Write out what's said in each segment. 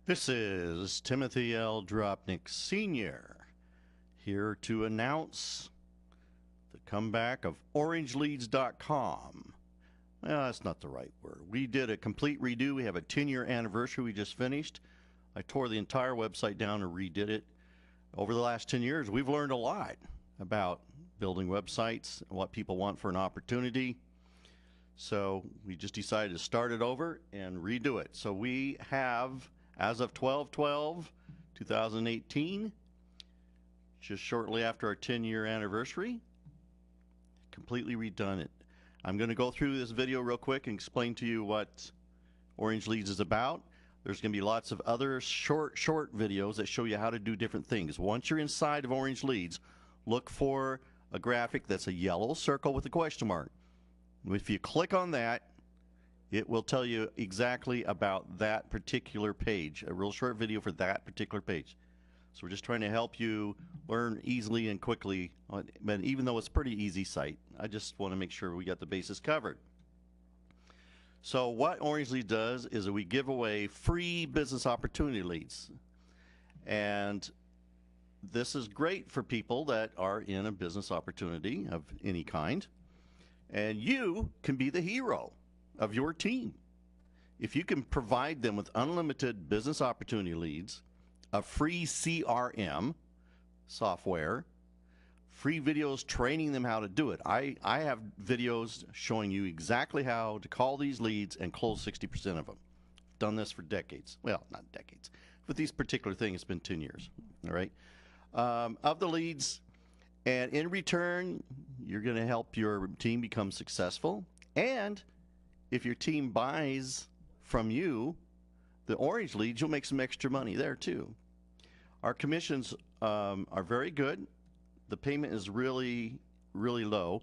This is Timothy L. Dropnik Sr. here to announce the comeback of OrangeLeads.com. Well, that's not the right word. We did a complete redo. We have a 10-year anniversary we just finished. I tore the entire website down and redid it. Over the last 10 years, we've learned a lot about building websites and what people want for an opportunity. So we just decided to start it over and redo it. So we have, as of 12/12/2018, just shortly after our 10-year anniversary, completely redone it. I'm going to go through this video real quick and explain to you what Orange Leads is about. There's going to be lots of other short videos that show you how to do different things. Once you're inside of Orange Leads, look for a graphic that's a yellow circle with a question mark. If you click on that, it will tell you exactly about that particular page, a real short video for that particular page. So we're just trying to help you learn easily and quickly, but even though it's a pretty easy site, I just want to make sure we got the bases covered. So what Orange Leads does is that we give away free business opportunity leads. And this is great for people that are in a business opportunity of any kind. And you can be the hero of your team. If you can provide them with unlimited business opportunity leads, a free CRM software, free videos training them how to do it. I have videos showing you exactly how to call these leads and close 60% of them. Done this for decades. Well, not decades. With these particular things, it's been 10 years. All right. Of the leads, and in return, you're going to help your team become successful. And if your team buys from you the Orange Leads, you'll make some extra money there too. Our commissions are very good. The payment is really, really low.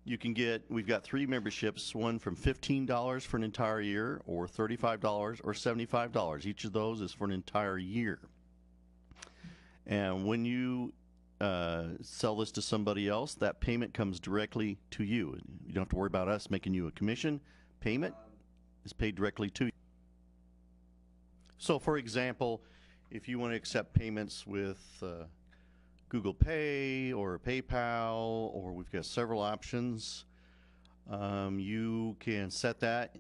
You can get, we've got 3 memberships, one from $15 for an entire year, or $35 or $75. Each of those is for an entire year. And when you sell this to somebody else, that payment comes directly to you. You don't have to worry about us making you a commission. Payment is paid directly to you. So for example, if you want to accept payments with Google Pay or PayPal, or we've got several options, you can set that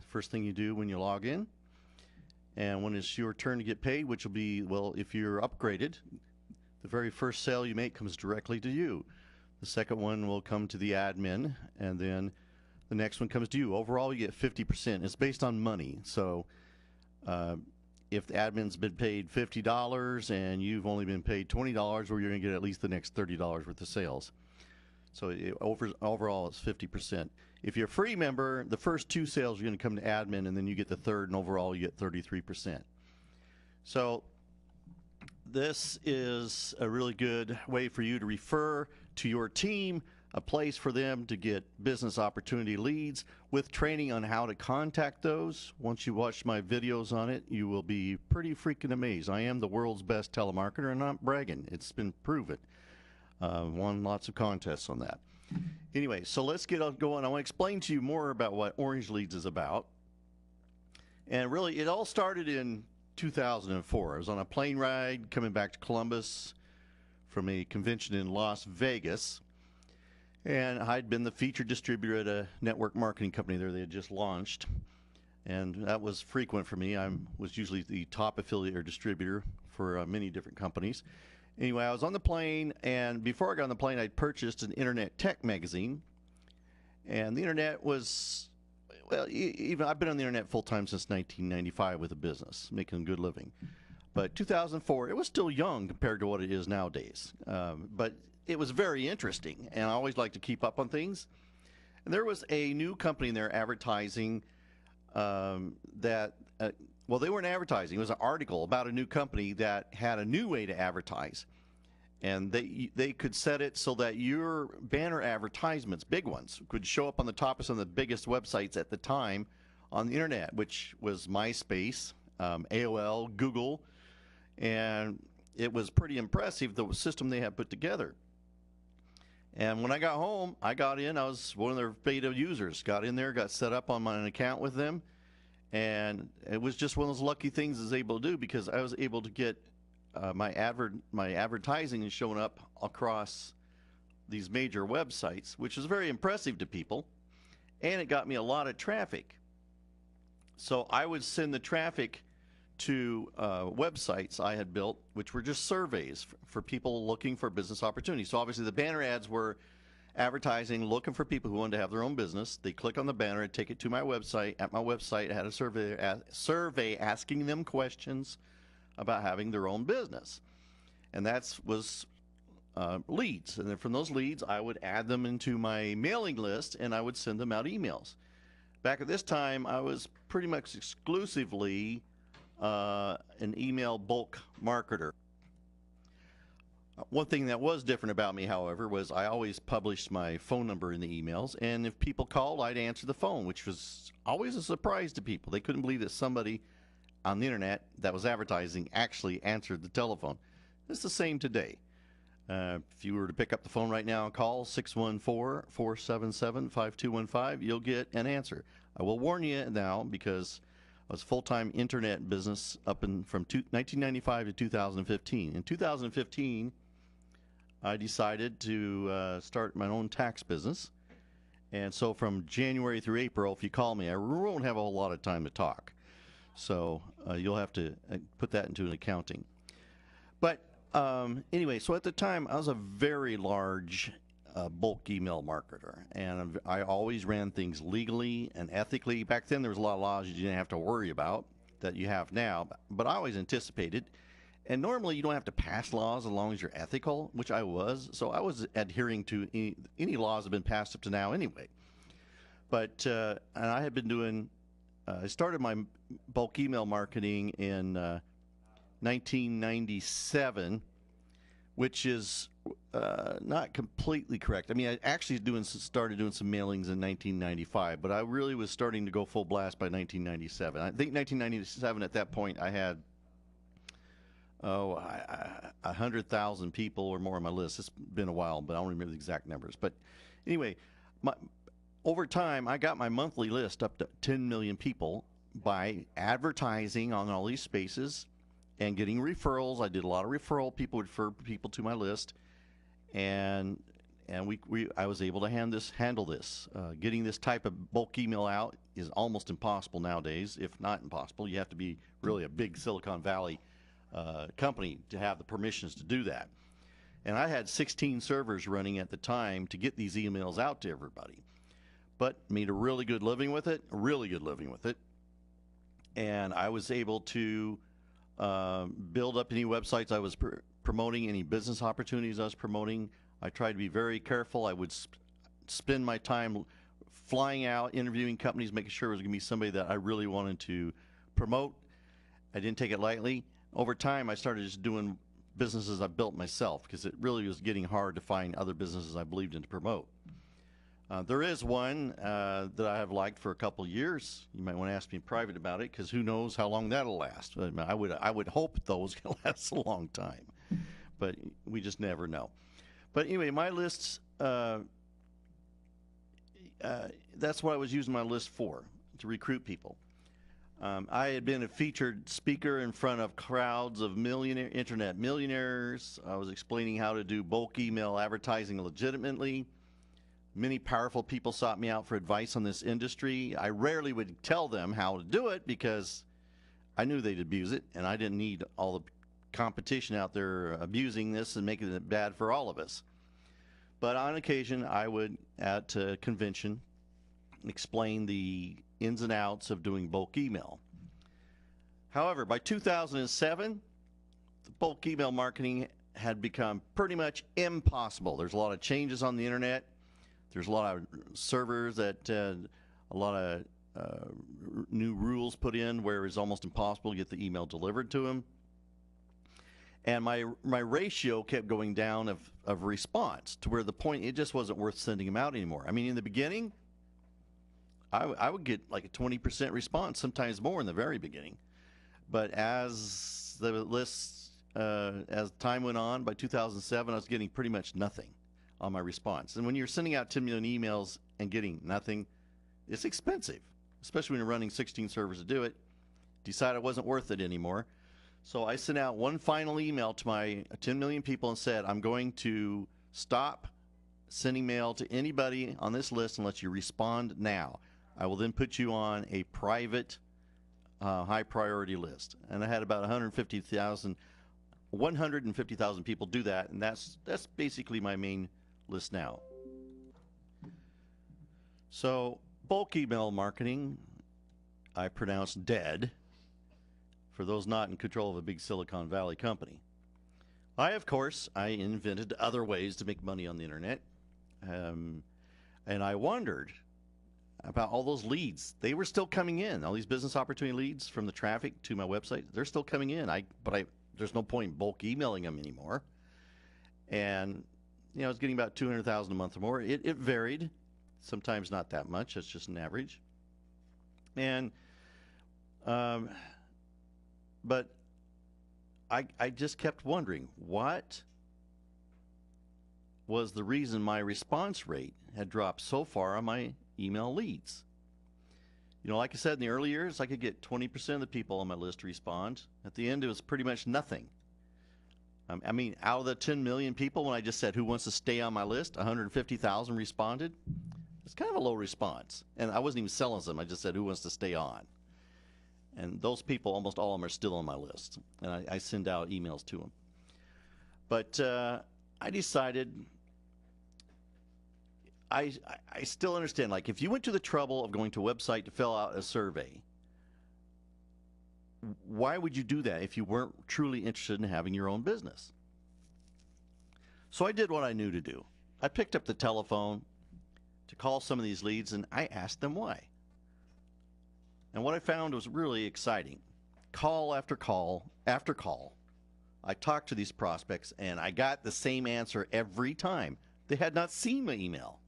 first thing you do when you log in. And when it's your turn to get paid, which will be, well, if you're upgraded, the very first sale you make comes directly to you. The second one will come to the admin, and then the next one comes to you. Overall, you get 50%. It's based on money. So if the admin's been paid $50 and you've only been paid $20, well, you're going to get at least the next $30 worth of sales. So overall, it's 50%. If you're a free member, the first 2 sales are going to come to admin, and then you get the third, and overall, you get 33%. So this is a really good way for you to refer to your team, a place for them to get business opportunity leads with training on how to contact those. Once you watch my videos on it, you will be pretty freaking amazed. I am the world's best telemarketer, and I'm not bragging. It's been proven. Won lots of contests on that. Anyway, so let's get going. I want to explain to you more about what Orange Leads is about. And really, it all started in 2004. I was on a plane ride coming back to Columbus from a convention in Las Vegas, and I'd been the featured distributor at a network marketing company there they had just launched, and that was frequent for me. I was usually the top affiliate or distributor for many different companies. Anyway, I was on the plane, and before I got on the plane, I'd purchased an internet tech magazine, and the internet was, well, even I've been on the internet full-time since 1995 with a business, making a good living. But 2004, it was still young compared to what it is nowadays. But it was very interesting, and I always like to keep up on things. And there was a new company in there advertising that, well, they weren't advertising. It was an article about a new company that had a new way to advertise. And they could set it so that your banner advertisements, big ones, could show up on the top of some of the biggest websites at the time on the internet, which was MySpace, AOL, Google, and it was pretty impressive, the system they had put together. And when I got home, I got in, I was one of their beta users, got in there, got set up on my account with them, And it was just one of those lucky things I was able to do, because I was able to get my advertising is showing up across these major websites, which is very impressive to people, and it got me a lot of traffic. So I would send the traffic to websites I had built, which were just surveys for people looking for business opportunities. So obviously the banner ads were advertising, looking for people who wanted to have their own business. They click on the banner and take it to my website. At my website, I had a survey asking them questions about having their own business. And that was leads. And then from those leads, I would add them into my mailing list, and I would send them out emails. Back at this time, I was pretty much exclusively an email bulk marketer. One thing that was different about me, however, was I always published my phone number in the emails, and if people called, I'd answer the phone, which was always a surprise to people. They couldn't believe that somebody on the internet that was advertising actually answered the telephone. It's the same today. If you were to pick up the phone right now and call 614-477-5215, you'll get an answer. I will warn you now, because I was full-time internet business from 1995 to 2015. In 2015, I decided to start my own tax business. And so from January through April, if you call me, I won't have a whole lot of time to talk. So you'll have to put that into an accounting. But anyway, so at the time, I was a very large bulk email marketer, and I always ran things legally and ethically. Back then, there was a lot of laws you didn't have to worry about that you have now, but I always anticipated. And normally, you don't have to pass laws as long as you're ethical, which I was. So I was adhering to any laws that have been passed up to now anyway. But and I had been doing. I started my bulk email marketing in 1997, which is not completely correct. I mean, I actually started doing some mailings in 1995, but I really was starting to go full blast by 1997. I think 1997, at that point, I had 100,000 people or more on my list. It's been a while, but I don't remember the exact numbers. But anyway, over time, I got my monthly list up to 10 million people by advertising on all these spaces and getting referrals. I did a lot of referral. People would refer people to my list, and I was able to handle this. Getting this type of bulk email out is almost impossible nowadays, if not impossible. You have to be really a big Silicon Valley company to have the permissions to do that. And I had 16 servers running at the time to get these emails out to everybody. But made a really good living with it, And I was able to build up any websites I was promoting, any business opportunities I was promoting. I tried to be very careful. I would spend my time flying out, interviewing companies, making sure it was going to be somebody that I really wanted to promote. I didn't take it lightly. Over time, I started just doing businesses I built myself, because it really was getting hard to find other businesses I believed in to promote. There is one that I have liked for a couple of years. You might want to ask me in private about it, because who knows how long that'll last. I would hope those can last a long time, but we just never know. But anyway, my lists, that's what I was using my list for, to recruit people. I had been a featured speaker in front of crowds of internet millionaires. I was explaining how to do bulk email advertising legitimately. Many powerful people sought me out for advice on this industry. I rarely would tell them how to do it, because I knew they'd abuse it, and I didn't need all the competition out there abusing this and making it bad for all of us. But on occasion, I would, at a convention, explain the ins and outs of doing bulk email. However, by 2007, the bulk email marketing had become pretty much impossible. There's a lot of changes on the internet. There's a lot of servers that a lot of new rules put in where it's almost impossible to get the email delivered to them. And my ratio kept going down of response, to where the point, it just wasn't worth sending them out anymore. I mean, in the beginning, I would get like a 20% response, sometimes more in the very beginning. But as the lists, as time went on, by 2007, I was getting pretty much nothing on my response. And when you're sending out 10 million emails and getting nothing, it's expensive. especially when you're running 16 servers to do it. Decided it wasn't worth it anymore. So I sent out one final email to my 10 million people and said, I'm going to stop sending mail to anybody on this list unless you respond now. I will then put you on a private high priority list. And I had about 150,000 people do that, and that's basically my main list now. So bulk email marketing, I pronounce dead for those not in control of a big Silicon Valley company. Of course, I invented other ways to make money on the internet. And I wondered about all those leads. They were still coming in. All these business opportunity leads from the traffic to my website, they're still coming in. There's no point in bulk emailing them anymore. And, you know, I was getting about 200,000 a month or more. It varied. Sometimes not that much. That's just an average. And, but I just kept wondering, what was the reason my response rate had dropped so far on my email leads? You know, like I said, in the early years, I could get 20% of the people on my list to respond. At the end, it was pretty much nothing. I mean, out of the 10 million people, when I just said, who wants to stay on my list, 150,000 responded. It's kind of a low response. And I wasn't even selling them. I just said, who wants to stay on? And those people, almost all of them, are still on my list. And I send out emails to them. But I decided, I still understand, like, if you went to the trouble of going to a website to fill out a survey, why would you do that if you weren't truly interested in having your own business? So I did what I knew to do. I picked up the telephone to call some of these leads, and I asked them why. And what I found was really exciting. Call after call after call, I talked to these prospects, and I got the same answer every time. They had not seen my email.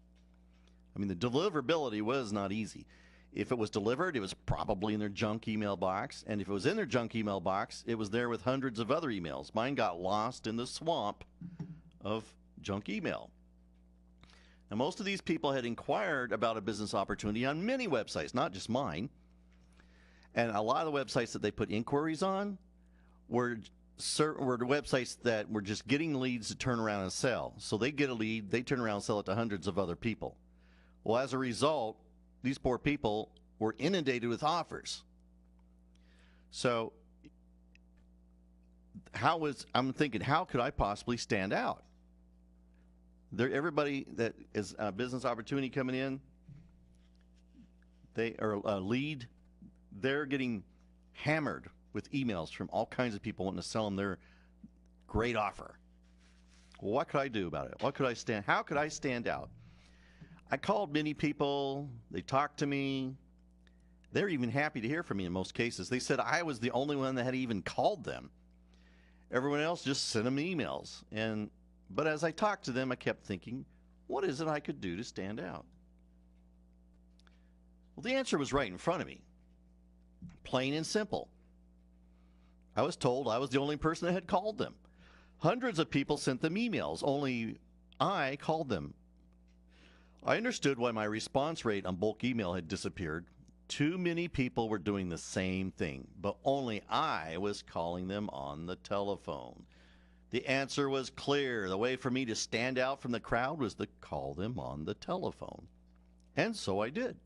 I mean, the deliverability was not easy. If it was delivered, it was probably in their junk email box. And if it was in their junk email box, it was there with hundreds of other emails. Mine got lost in the swamp of junk email. Now, most of these people had inquired about a business opportunity on many websites, not just mine. And a lot of the websites that they put inquiries on were the websites that were just getting leads to turn around and sell. So they get a lead, they turn around and sell it to hundreds of other people. Well, as a result, these poor people were inundated with offers. So I'm thinking, how could I possibly stand out? Everybody that is a business opportunity coming in, they are a lead, they're getting hammered with emails from all kinds of people wanting to sell them their great offer. Well, what could I do about it? How could I stand out? I called many people. They talked to me. They're even happy to hear from me in most cases. They said I was the only one that had even called them. Everyone else just sent them emails. But as I talked to them, I kept thinking, what is it I could do to stand out? Well, the answer was right in front of me. Plain and simple. I was told I was the only person that had called them. Hundreds of people sent them emails. Only I called them. I understood why my response rate on bulk email had disappeared. Too many people were doing the same thing, but only I was calling them on the telephone. The answer was clear. The way for me to stand out from the crowd was to call them on the telephone. And so I did.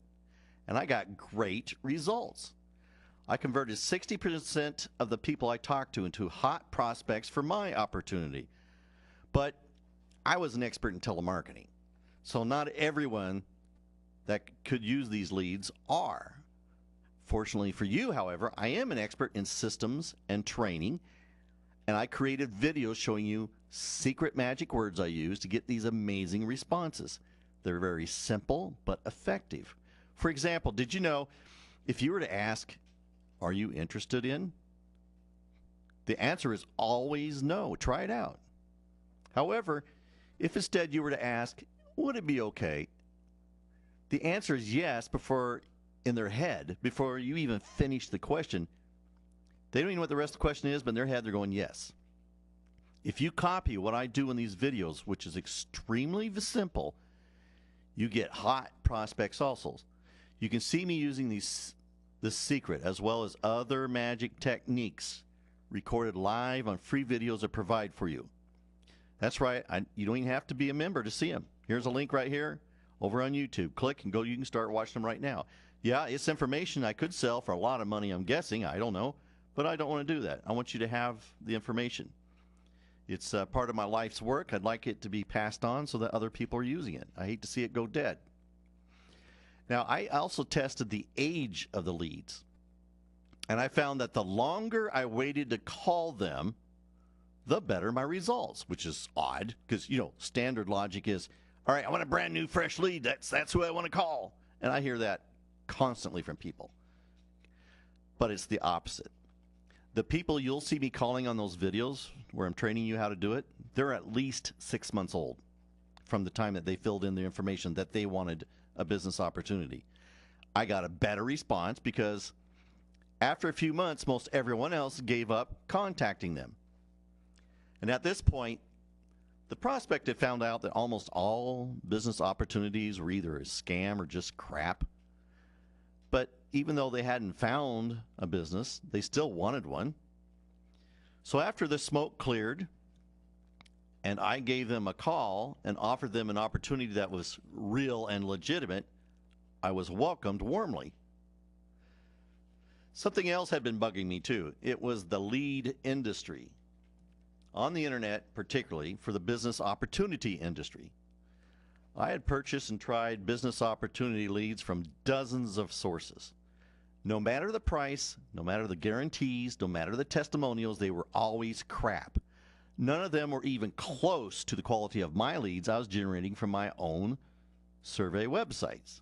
And I got great results. I converted 60% of the people I talked to into hot prospects for my opportunity. But I was an expert in telemarketing. So not everyone that could use these leads are. Fortunately for you, however, I am an expert in systems and training, and I created videos showing you secret magic words I use to get these amazing responses. They're very simple but effective. For example, did you know if you were to ask, are you interested in? The answer is always no. Try it out. However, if instead you were to ask, would it be okay? The answer is yes in their head, before you even finish the question. They don't even know what the rest of the question is, but in their head they're going yes. If you copy what I do in these videos, which is extremely simple, you get hot prospects also. You can see me using this secret as well as other magic techniques recorded live on free videos I provide for you. That's right. You don't even have to be a member to see them. Here's a link right here over on YouTube. Click and go. You can start watching them right now. Yeah, it's information I could sell for a lot of money, I'm guessing. I don't know. But I don't want to do that. I want you to have the information. It's part of my life's work. I'd like it to be passed on so that other people are using it. I hate to see it go dead. Now, I also tested the age of the leads. And I found that the longer I waited to call them, the better my results, which is odd because, you know, standard logic is, all right, I want a brand new fresh lead. That's who I want to call. And I hear that constantly from people. But it's the opposite. The people you'll see me calling on those videos where I'm training you how to do it, they're at least 6 months old from the time that they filled in the information that they wanted a business opportunity. I got a better response because after a few months, most everyone else gave up contacting them. And at this point, the prospect had found out that almost all business opportunities were either a scam or just crap. But even though they hadn't found a business, they still wanted one. So after the smoke cleared, and I gave them a call and offered them an opportunity that was real and legitimate, I was welcomed warmly. Something else had been bugging me too. It was the lead industry. On the internet, particularly for the business opportunity industry. I had purchased and tried business opportunity leads from dozens of sources. No matter the price, no matter the guarantees, no matter the testimonials, they were always crap. None of them were even close to the quality of my leads I was generating from my own survey websites.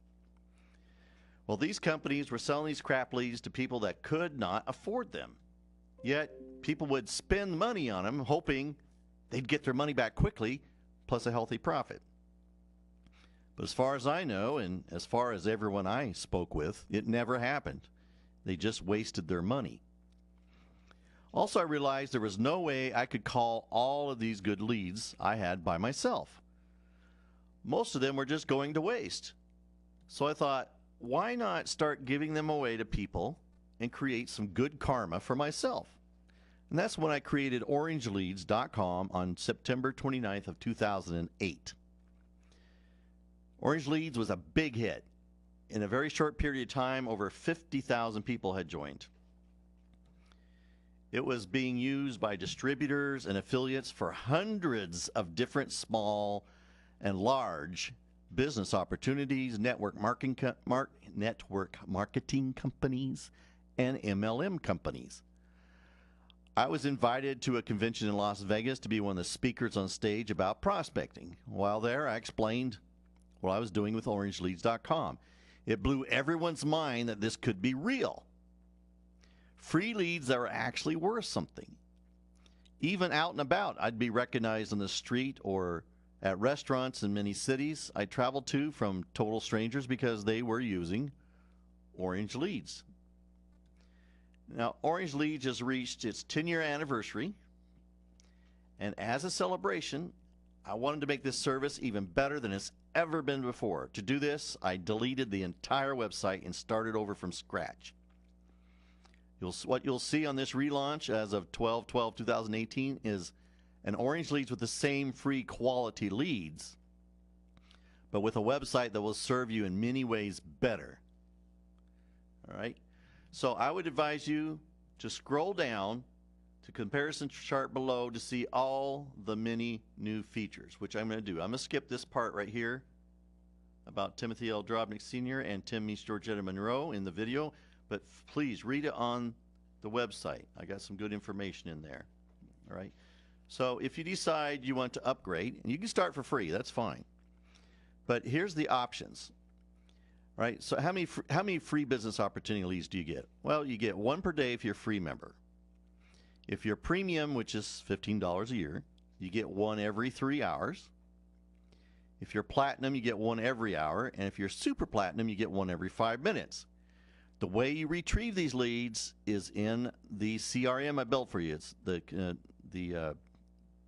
Well, these companies were selling these crap leads to people that could not afford them. Yet, people would spend money on them, hoping they'd get their money back quickly, plus a healthy profit. But as far as I know, and as far as everyone I spoke with, it never happened. They just wasted their money. Also, I realized there was no way I could call all of these good leads I had by myself. Most of them were just going to waste. So I thought, why not start giving them away to people and create some good karma for myself? And that's when I created orangeleads.com on September 29th of 2008. Orange Leads was a big hit. In a very short period of time, over 50,000 people had joined. It was being used by distributors and affiliates for hundreds of different small and large business opportunities, network marketing companies, and MLM companies. I was invited to a convention in Las Vegas to be one of the speakers on stage about prospecting. While there, I explained what I was doing with orangeleads.com. It blew everyone's mind that this could be real. Free leads that were actually worth something. Even out and about, I'd be recognized on the street or at restaurants in many cities I traveled to from total strangers because they were using Orange Leads. Now, Orange Leads has reached its 10-year anniversary, and as a celebration, I wanted to make this service even better than it's ever been before. To do this, I deleted the entire website and started over from scratch. What you'll see on this relaunch as of 12/12/2018 is an Orange Leads with the same free quality leads, but with a website that will serve you in many ways better. All right? So I would advise you to scroll down to comparison chart below to see all the many new features, which I'm going to do. I'm going to skip this part right here about Timothy L. Drobnik Sr. and Tim meets Georgetta Monroe in the video, but please read it on the website. I got some good information in there. All right. So if you decide you want to upgrade, and you can start for free, that's fine. But here's the options. All right. So how many free business opportunity leads do you get? Well, you get one per day if you're a free member. If you're premium, which is $15 a year, you get one every 3 hours. If you're platinum, you get one every hour. And if you're super platinum, you get one every 5 minutes. The way you retrieve these leads is in the CRM I built for you. It's the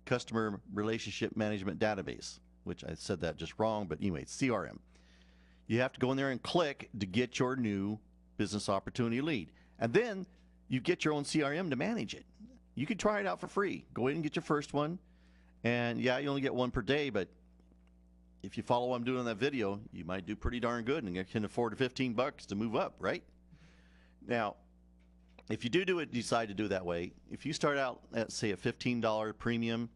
Customer Relationship Management Database, which I said that just wrong, but anyway, it's CRM. You have to go in there and click to get your new business opportunity lead. And then you get your own CRM to manage it. You can try it out for free. Go in and get your first one. And yeah, you only get one per day, but if you follow what I'm doing in that video, you might do pretty darn good and you can afford $15 to move up, right? Now, if you decide to do it that way, if you start out at, say, a $15 premium,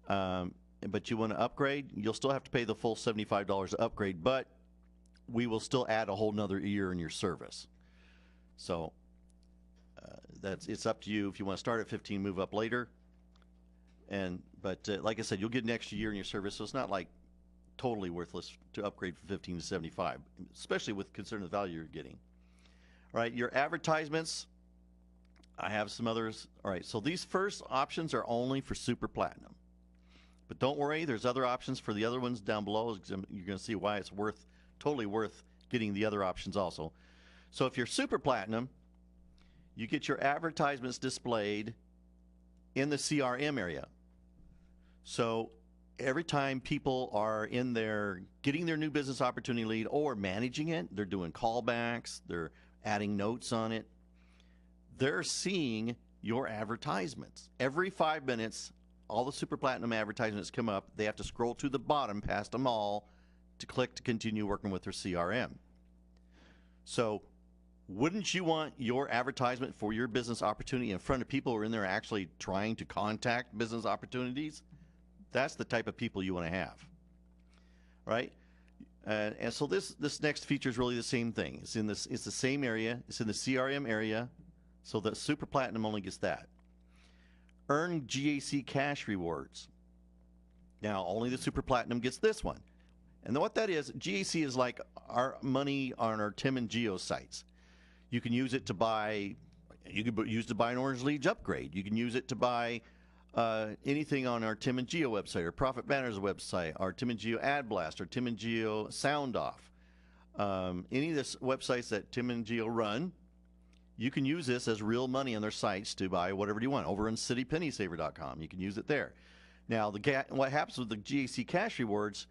but you want to upgrade, you'll still have to pay the full $75 to upgrade, but we will still add a whole nother year in your service. So it's up to you if you want to start at 15, move up later. But like I said, you'll get an extra year in your service, so it's not like totally worthless to upgrade from 15 to 75, especially with considering the value you're getting. All right, your advertisements, I have some others. All right, so these first options are only for Super Platinum. But don't worry, there's other options for the other ones down below. You're going to see why it's totally worth getting the other options also. So if you're Super Platinum, you get your advertisements displayed in the CRM area. So every time people are in there getting their new business opportunity lead or managing it, they're doing callbacks, they're adding notes on it, they're seeing your advertisements. Every 5 minutes, all the Super Platinum advertisements come up. They have to scroll to the bottom past them all to click to continue working with their CRM. So wouldn't you want your advertisement for your business opportunity in front of people who are in there actually trying to contact business opportunities? That's the type of people you want to have, right? And so this next feature is really the same thing. It's the same area. It's in the CRM area, so the Super Platinum only gets that. Earn GAC cash rewards. Now, only the Super Platinum gets this one. And what that is, GAC is like our money on our Tim and Geo sites. You can use it to buy, an Orange Leads upgrade. You can use it to buy anything on our Tim and Geo website, or Profit Banners website, our Tim and Geo Ad Blast, or Tim and Geo Sound Off. Any of the websites that Tim and Geo run, you can use this as real money on their sites to buy whatever you want. Over on citypennysaver.com, you can use it there. Now, what happens with the GAC cash rewards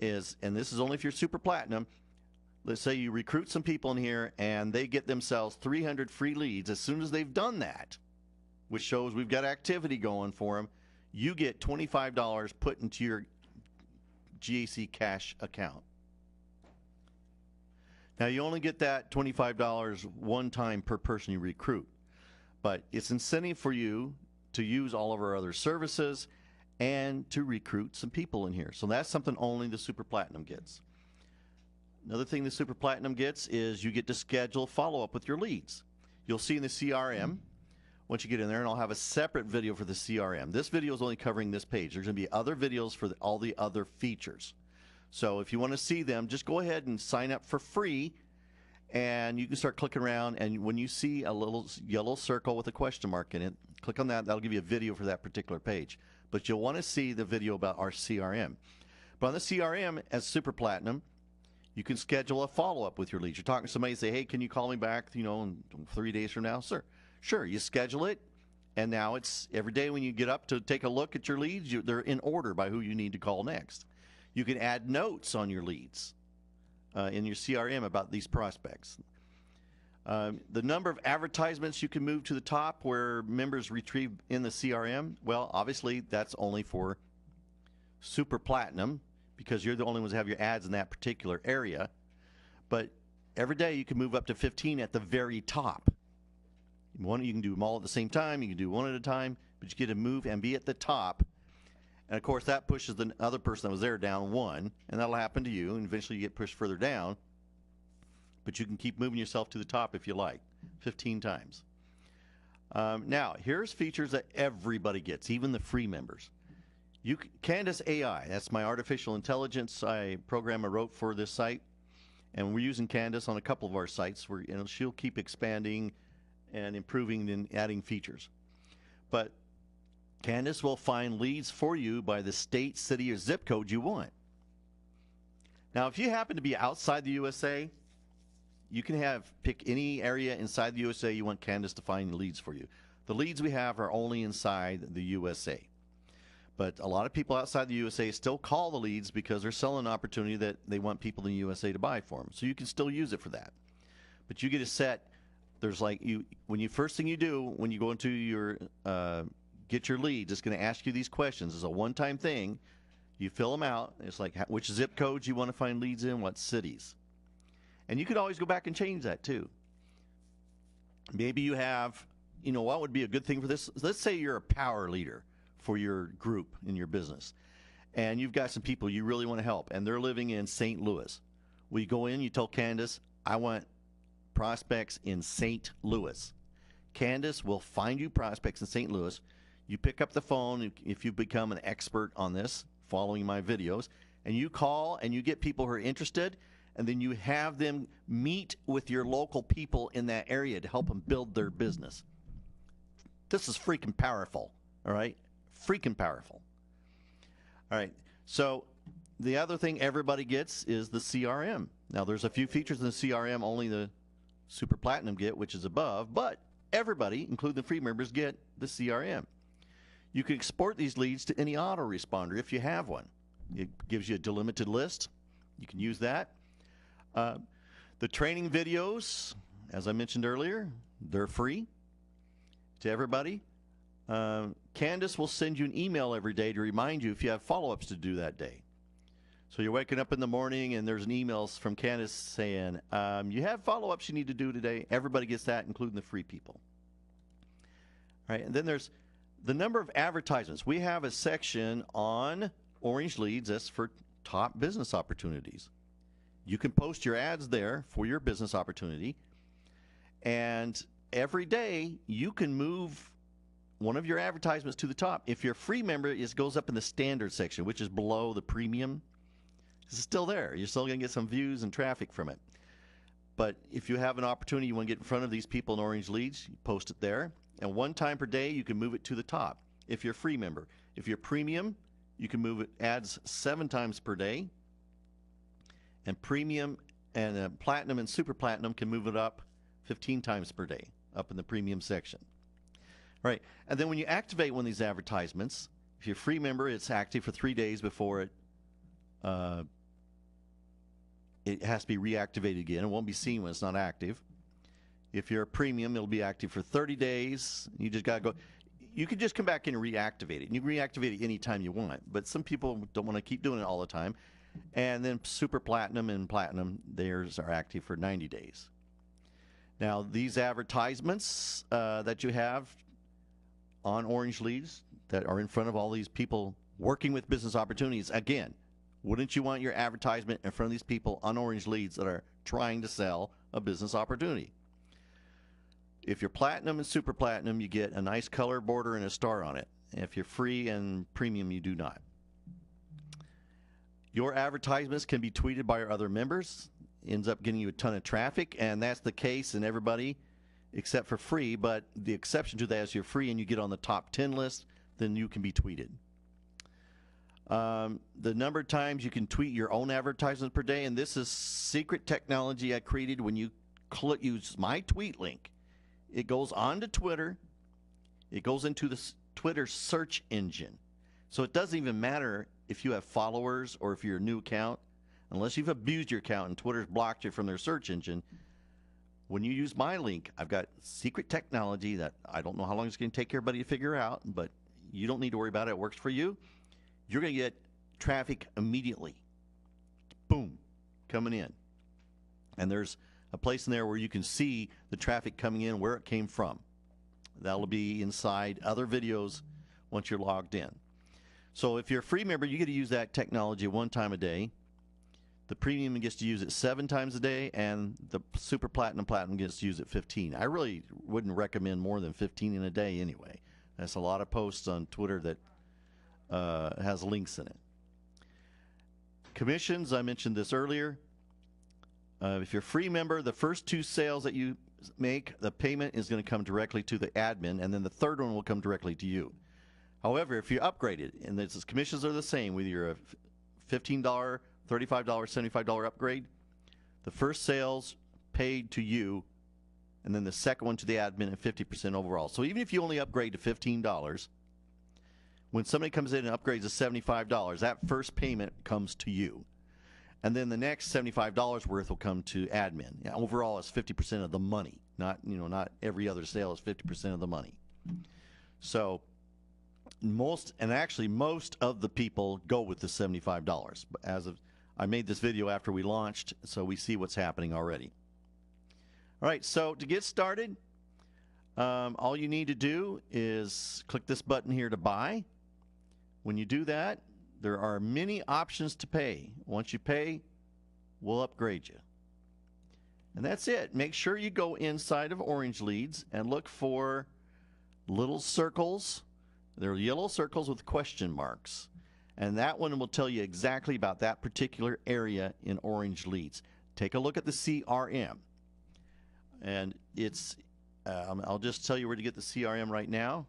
is, and this is only if you're Super Platinum, let's say you recruit some people in here and they get themselves 300 free leads. As soon as they've done that, which shows we've got activity going for them, you get $25 put into your GAC cash account. Now, you only get that $25 one time per person you recruit, but it's incentive for you to use all of our other services and to recruit some people in here. So that's something only the Super Platinum gets. Another thing the Super Platinum gets is you get to schedule follow-up with your leads. You'll see in the CRM, once you get in there, and I'll have a separate video for the CRM. This video is only covering this page. There's going to be other videos for all the other features. So if you want to see them, just go ahead and sign up for free, and you can start clicking around, and when you see a little yellow circle with a question mark in it, click on that. That'll give you a video for that particular page. But you'll want to see the video about our CRM. But on the CRM, as Super Platinum, you can schedule a follow-up with your leads. You're talking to somebody, say, hey, can you call me back, in 3 days from now? Sure, you schedule it, and now it's every day when you get up to take a look at your leads, they're in order by who you need to call next. You can add notes on your leads in your CRM about these prospects. The number of advertisements you can move to the top where members retrieve in the CRM, well, obviously that's only for Super Platinum because you're the only ones that have your ads in that particular area. But every day you can move up to 15 at the very top. You can do them all at the same time. You can do one at a time, but you get to move and be at the top. And, of course, that pushes the other person that was there down one, and that'll happen to you, and eventually you get pushed further down. But you can keep moving yourself to the top if you like, 15 times. Now, here's features that everybody gets, even the free members. Candace AI, that's my artificial intelligence program I wrote for this site, and we're using Candace on a couple of our sites. She'll keep expanding and improving and adding features. But Candace will find leads for you by the state, city, or zip code you want. Now, if you happen to be outside the USA, you can pick any area inside the USA you want Candace to find leads for you. The leads we have are only inside the USA. But a lot of people outside the USA still call the leads because they're selling an opportunity that they want people in the USA to buy for them. So you can still use it for that. But you get a set. There's like first thing you do when you go into your get your leads, it's going to ask you these questions. It's a one-time thing. You fill them out. It's like which zip codes you want to find leads in, what cities. And you could always go back and change that too. Maybe you have, what would be a good thing for this? Let's say you're a power leader for your group in your business, and you've got some people you really want to help, and they're living in St. Louis. Well, you go in, you tell Candace, I want prospects in St. Louis. Candace will find you prospects in St. Louis. You pick up the phone if you become an expert on this, following my videos, and you call and you get people who are interested, and then you have them meet with your local people in that area to help them build their business. This is freaking powerful, all right? Freaking powerful. All right, so the other thing everybody gets is the CRM. Now, there's a few features in the CRM only the Super Platinum get, which is above, but everybody, including the free members, get the CRM. You can export these leads to any autoresponder if you have one. It gives you a delimited list. You can use that. The training videos, as I mentioned earlier, they're free to everybody. Candace will send you an email every day to remind you if you have follow-ups to do that day. So you're waking up in the morning and there's an email from Candace saying, you have follow-ups you need to do today. Everybody gets that, including the free people. All right, and then there's the number of advertisements. We have a section on Orange Leads that's for top business opportunities. You can post your ads there for your business opportunity, and every day you can move one of your advertisements to the top. If you're a free member, it goes up in the standard section, which is below the premium. It's still there. You're still going to get some views and traffic from it. But if you have an opportunity, you want to get in front of these people in Orange Leads, you post it there. And one time per day, you can move it to the top if you're a free member. If you're premium, you can move it ads 7 times per day. And premium and platinum and super platinum can move it up 15 times per day, up in the premium section. All right, and then when you activate one of these advertisements, if you're a free member, it's active for 3 days before it has to be reactivated again. It won't be seen when it's not active. If you're a premium, it'll be active for 30 days. You just got to go. You can just come back in and reactivate it. And you can reactivate it anytime you want. But some people don't want to keep doing it all the time. And then super platinum and platinum, theirs are active for 90 days. Now, these advertisements that you have on Orange Leads that are in front of all these people working with business opportunities, again, wouldn't you want your advertisement in front of these people on Orange Leads that are trying to sell a business opportunity? If you're platinum and super platinum, you get a nice color border and a star on it. If you're free and premium, you do not. Your advertisements can be tweeted by your other members. Ends up getting you a ton of traffic, and that's the case in everybody except for free. But the exception to that is you're free and you get on the top 10 list, then you can be tweeted. The number of times you can tweet your own advertisements per day, and this is secret technology I created. When you use my tweet link, it goes onto Twitter. It goes into the Twitter search engine. So it doesn't even matter if you have followers or if you're a new account. Unless you've abused your account and Twitter's blocked you from their search engine, when you use my link, I've got secret technology that I don't know how long it's going to take everybody to figure out, but you don't need to worry about it. It works for you. You're going to get traffic immediately. Boom, coming in. And there's a place in there where you can see the traffic coming in, where it came from. That'll be inside other videos once you're logged in. So if you're a free member, you get to use that technology 1 time a day. The premium gets to use it 7 times a day, and the super platinum gets to use it 15. I really wouldn't recommend more than 15 in a day anyway. That's a lot of posts on Twitter that has links in it. Commissions, I mentioned this earlier. If you're a free member, the first 2 sales that you make, the payment is going to come directly to the admin, and then the third one will come directly to you. However, if you upgrade it, and the commissions are the same, whether you're a $15, $35, $75 upgrade, the first sales paid to you, and then the second one to the admin at 50% overall. So even if you only upgrade to $15, When somebody comes in and upgrades to $75, that first payment comes to you. And then the next $75 worth will come to admin. Yeah, overall, it's 50% of the money. Not every other sale is 50% of the money. So most of the people go with the $75. But I made this video after we launched, so we see what's happening already. All right, so to get started, all you need to do is click this button here to buy. When you do that, there are many options to pay. Once you pay, we'll upgrade you. And that's it. Make sure you go inside of Orange Leads and look for little circles. They're yellow circles with question marks. And that one will tell you exactly about that particular area in Orange Leads. Take a look at the CRM. And it's, I'll just tell you where to get the CRM right now.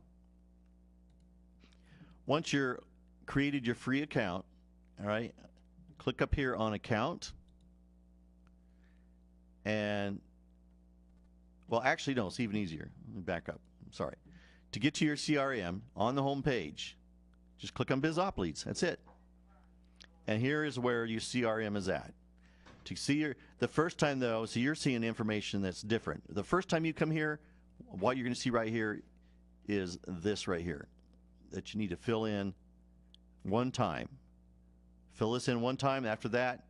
Once you're created your free account, all right, click up here on account. And, well, actually, no, it's even easier. Let me back up. I'm sorry. To get to your CRM on the home page, just click on BizOp Leads. That's it. And here is where your CRM is at. To see the first time, though, so you're seeing information that's different. The first time you come here, what you're going to see right here is this right here that you need to fill in one time. Fill this in one time. After that,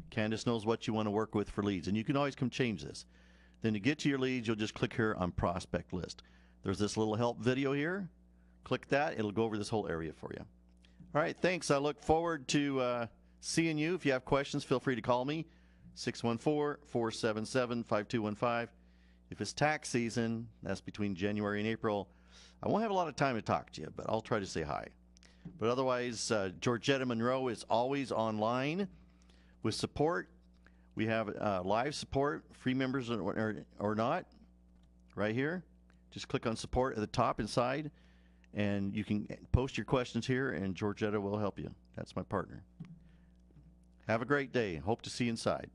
Candace knows what you want to work with for leads. And you can always come change this. Then to get to your leads, you'll just click here on Prospect List. There's this little help video here. Click that. It'll go over this whole area for you. All right, thanks. I look forward to seeing you. If you have questions, feel free to call me, 614-477-5215. If it's tax season, that's between January and April, I won't have a lot of time to talk to you, but I'll try to say hi. But otherwise, Georgetta Monroe is always online with support. We have live support, free members or not, right here. Just click on support at the top inside, and you can post your questions here, and Georgetta will help you. That's my partner. Have a great day. Hope to see you inside.